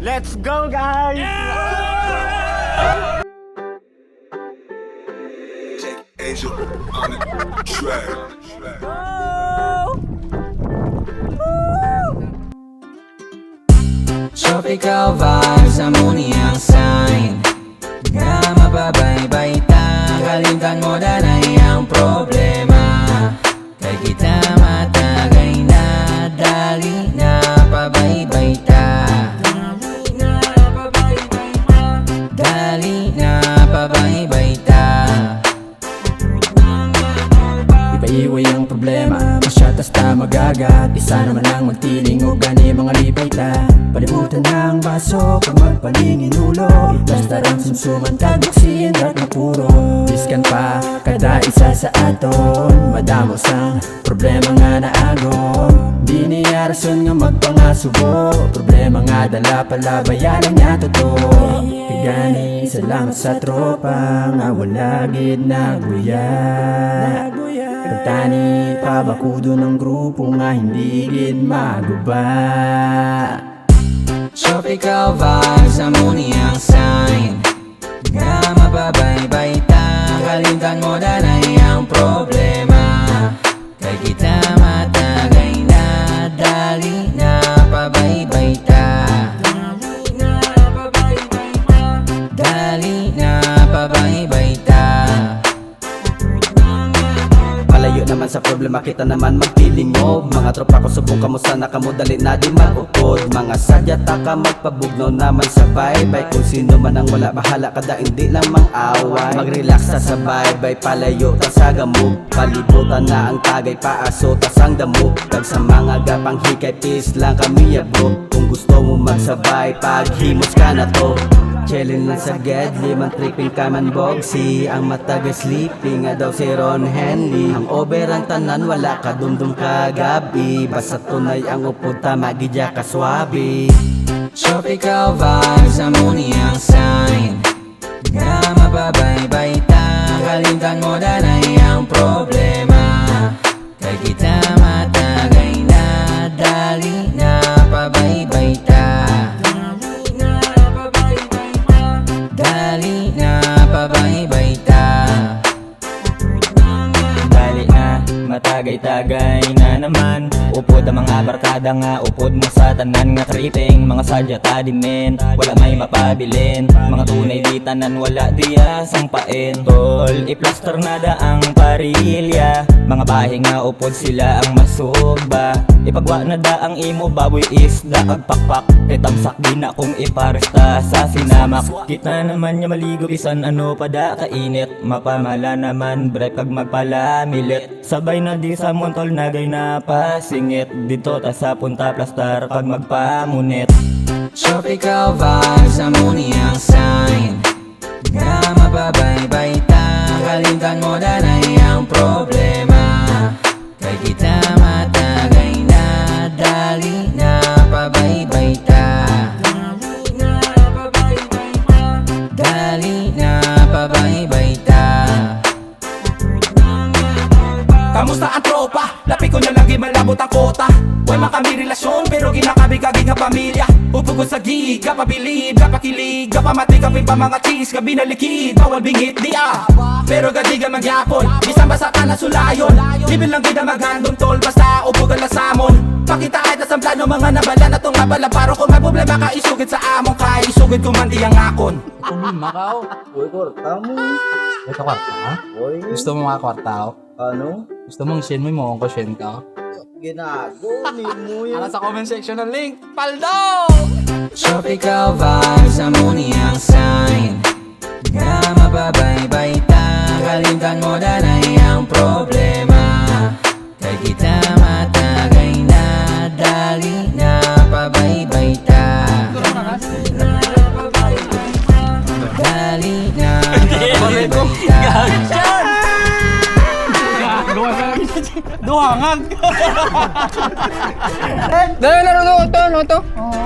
Let's go, guys! Jake Angel on the track. Tropical vibes, amuni ang sign nga mababaybay ta. Kalimutan mo na ang problema. Kay kita matagay na, dali na pabaybay ta. Dali na pabaybay ta. Ipaiway ang problema, masyatas ta magagat. Isa naman lang magtiling o gani mga libay ta. Palibutan ng baso, kung magpaningin ulo. Basta rin sumsuman tagbuksiin at mapuro. Diskan pa, kada isa sa aton. Madamos ang problema nga naagon. Di niya rason nga magpangasubo. Problema nga dala pala bayaran niya totoo. Kagani, salamat sa tropa nga wala gid naguya. Kagtani, pabakudo ng grupo nga hindi gid maguba. Tropical vibes, amuni ang sign nga mababaybay ta. Kalimutan mo na ang problema. Kay kita matagay na, dali na pabaybay ta. Dali na pabaybay ta. Palayo naman sa problema, kita naman magpiling mo. Mga tropa ko subong kamo sana kamo dali na di mag-upod. Mga sadya ta ka magpabugnaw naman sa bye-bye. Kung sino man ang wala bahala kada hindi lamang away. Mag-relax ta sa bye-bye, palayo ta sa gamog. Palibutan na ang tagay, paaso ta sang damog. Tag sa mga gapang hikay, peace lang kami ya bro. Kung gusto mo magsabay, paghimos ka na to. Chillin' lang sa ged, limang tripping ka man bogsy. Ang matagay sleeping nga daw si Ron Henley. Ang over ang tanan, wala ka dumdum kagabi. Basta tunay ang upod, tama gidya ka swabe. Tropical vibes, amuni ang sign nga mababaybay ta. Kalimutan mo na ang problema. Kay kita matagay na, dali na pabaybay ta. Dali na pabaybay ta. Dali na matagay-tagay na naman. Upod ang mga barkada nga, upod mo sa tanan nga tripping. Mga sadya tadimen, wala may mapabilin. Mga tunay di tanan, wala diya sampain. Tol, i-plaster na da ang parilya. Mga bahay nga upod sila ang masugba. Ipagwa na da ang imo baboy isda agpakpak. Kay tamsak di na kung iparesta sa sinamak. Kita naman niya maligo bisan ano pa da kainit. Mapamala naman break kag magpalamilit. Sabay na di sa montol nagay na pasingit. Dito ta sa punta plastar pag magpamunit. Tropical vibes, amuni ang sign nga mababaybay ta. Kalimutan mo na ang problema. Kay kita matagay na, dali na pabaybay ta. Dali na pabaybay ta. Kamusta ang tropa? Lapi ko na lagi malabot ang kota. Huwag makami relasyon pero ginakabig-agig nga pamilya. Upugod sa gig, kapabilib, kapakilig, kapamati kapi pa mga cheese, kabinalikid. Bawal bingit di pero gadi ka magyapon. Isang basa ka na sulayon. Libil lang kita maghandong tol, basta upugan lang samon. Pakita kahit na plano mga nabala na tong abala. Paro kung may problema ka isugid sa among kay isugid ko man di ang akon. Makaw. Uy, kwarta mo. Ito kwarta, ha? Uy, Gusto mo mga kwarta, oh? ano? Gusto mong shin mo ko shin ka? Ginago, ni mo yan. Ano sa comment section ng link? Paldo! Tropical vibes, amuni ang sign nga mababaybay ta. Kalimutan mo na ang problema. Kay kita matagay na, dali na pabaybay ta. Dali na pabaybay ta. Duhangan! Dahil laro to, no to? Oo.